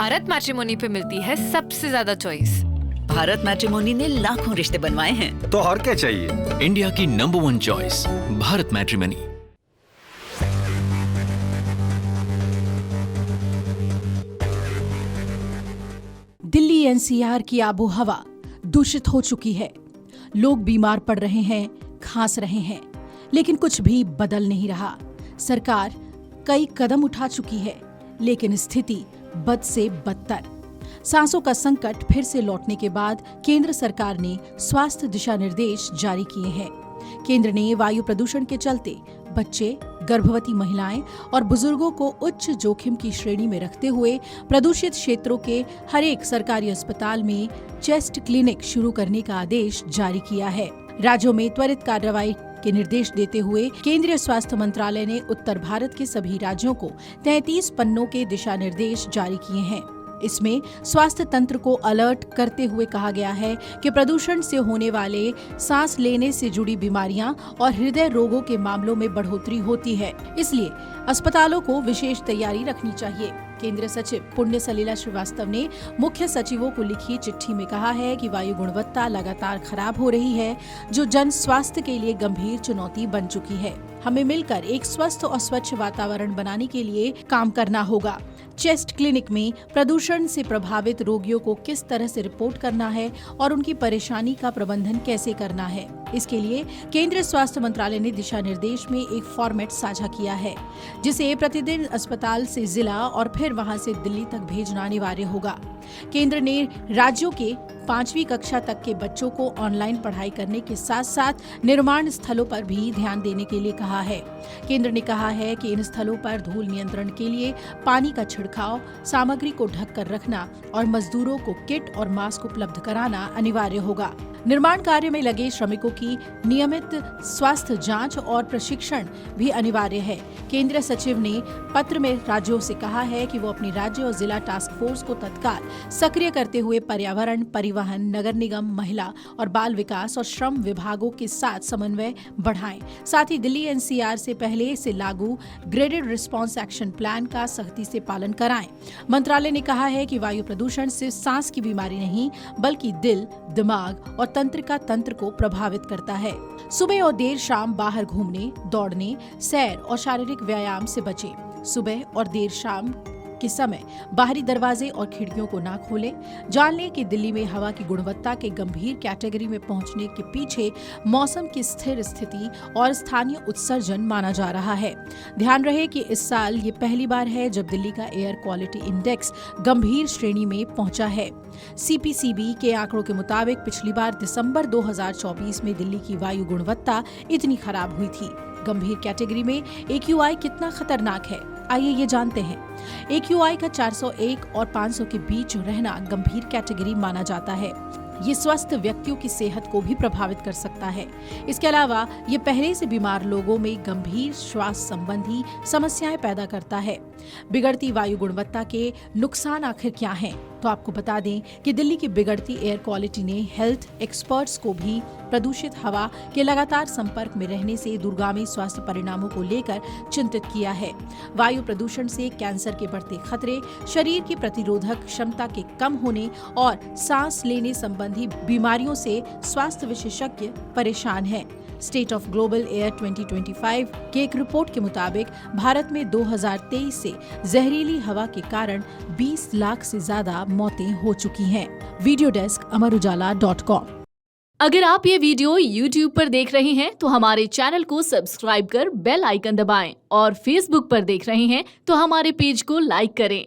Bharat matrimony पे मिलती है सबसे ज्यादा चॉइस। भारत मैट्रिमोनी ने लाखों रिश्ते बनवाए हैं। तो और क्या चाहिए? इंडिया की number 1 choice, Bharat matrimony. Delhi NCR की आबो हवा दूषित हो चुकी है। लोग बीमार पड़ रहे हैं, खांस रहे हैं, लेकिन कुछ भी बदल नहीं रहा। सरकार कई कदम उठा चुकी है, लेकिन स्थिति बद से बदतर। सांसों का संकट फिर से लौटने के बाद केंद्र सरकार ने स्वास्थ्य दिशा निर्देश जारी किए हैं। केंद्र ने वायु प्रदूषण के चलते बच्चे, गर्भवती महिलाएं और बुजुर्गों को उच्च जोखिम की श्रेणी में रखते हुए प्रदूषित क्षेत्रों के हर एक सरकारी अस्पताल में चेस्ट क्लिनिक शुरू करने का आदेश जारी किया है। राज्यों में त्वरित कार्रवाई के निर्देश देते हुए केंद्रीय स्वास्थ्य मंत्रालय ने उत्तर भारत के सभी राज्यों को 33 पन्नों के दिशा निर्देश जारी किए हैं। इसमें स्वास्थ्य तंत्र को अलर्ट करते हुए कहा गया है कि प्रदूषण से होने वाले सांस लेने से जुड़ी बीमारियां और हृदय रोगों के मामलों में बढ़ोतरी होती है, इसलिए अस्पतालों को विशेष तैयारी रखनी चाहिए। केंद्रीय सचिव पुण्य सलिला श्रीवास्तव ने मुख्य सचिवों को लिखी चिट्ठी में कहा है कि वायु गुणवत्ता लगातार खराब हो रही है, जो जन स्वास्थ्य के लिए गंभीर चुनौती बन चुकी है। हमें मिलकर एक स्वस्थ और स्वच्छ वातावरण बनाने के लिए काम करना होगा। चेस्ट क्लिनिक में प्रदूषण से प्रभावित रोगियों को किस तरह से रिपोर्ट करना है और उनकी परेशानी का प्रबंधन कैसे करना है, इसके लिए केंद्रीय स्वास्थ्य मंत्रालय ने दिशा निर्देश में एक फॉर्मेट साझा किया है, जिसे प्रतिदिन अस्पताल से जिला और फिर वहां से दिल्ली तक भेजना अनिवार्य होगा। केंद्र ने राज्यों के 5वीं कक्षा तक के बच्चों को ऑनलाइन पढ़ाई करने के साथ साथ निर्माण स्थलों पर भी ध्यान देने के लिए कहा है। केंद्र ने कहा है कि इन स्थलों पर धूल नियंत्रण के लिए पानी का छिड़काव, सामग्री को ढक कर रखना और मजदूरों को किट और मास्क उपलब्ध कराना अनिवार्य होगा। निर्माण कार्य में लगे श्रमिकों की नियमित स्वास्थ्य जांच और प्रशिक्षण भी अनिवार्य है। केंद्रीय सचिव ने पत्र में राज्यों से कहा है कि वो अपने राज्य और जिला टास्क फोर्स को तत्काल सक्रिय करते हुए पर्यावरण, परिवहन, नगर निगम, महिला और बाल विकास और श्रम विभागों के साथ समन्वय बढ़ाएं। साथ ही दिल्ली एनसीआर से पहले से लागू ग्रेडेड रिस्पांस एक्शन प्लान का सख्ती से पालन कराएं। मंत्रालय ने कहा है कि वायु प्रदूषण सिर्फ सांस की बीमारी नहीं, बल्कि दिल, दिमाग और तंत्रिका तंत्र को प्रभावित करता है। सुबह और देर शाम बाहर घूमने, दौड़ने, सैर और शारीरिक व्यायाम से बचें। सुबह और देर शाम के समय बाहरी दरवाजे और खिड़कियों को ना खोलें। जान लें कि दिल्ली में हवा की गुणवत्ता के गंभीर कैटेगरी में पहुंचने के पीछे मौसम की स्थिर स्थिति और स्थानीय उत्सर्जन माना जा रहा है। ध्यान रहे कि इस साल ये पहली बार है जब दिल्ली का एयर क्वालिटी इंडेक्स गंभीर श्रेणी में पहुंचा है। सीपीसीबी के आंकड़ों के मुताबिक पिछली बार दिसंबर 2024 में दिल्ली की वायु गुणवत्ता इतनी खराब हुई थी। गंभीर कैटेगरी में AQI कितना खतरनाक है, आइए ये जानते हैं। AQI का 401 और 500 के बीच रहना गंभीर कैटेगरी माना जाता है। ये स्वस्थ व्यक्तियों की सेहत को भी प्रभावित कर सकता है। इसके अलावा ये पहले से बीमार लोगों में गंभीर श्वास संबंधी समस्याएं पैदा करता है। बिगड़ती वायु गुणवत्ता के नुकसान आखिर क्या हैं? तो आपको बता दें कि दिल्ली की बिगड़ती एयर क्वालिटी ने हेल्थ एक्सपर्ट्स को भी प्रदूषित हवा के लगातार संपर्क में रहने से दूरगामी स्वास्थ्य परिणामों को लेकर चिंतित किया है। वायु प्रदूषण से कैंसर के बढ़ते खतरे, शरीर की प्रतिरोधक क्षमता के कम होने और सांस लेने संबंधी बीमारियों से स्वास्थ्य विशेषज्ञ परेशान हैं। स्टेट ऑफ ग्लोबल एयर 2025 के एक रिपोर्ट के मुताबिक भारत में 2023 से जहरीली हवा के कारण 20 लाख से ज्यादा मौतें हो चुकी हैं। वीडियो डेस्क अमरुजाला.com। अगर आप ये वीडियो YouTube पर देख रहे हैं तो हमारे चैनल को सब्सक्राइब कर बेल आइकन दबाएं और Facebook पर देख रहे हैं तो हमारे पेज को लाइक करें।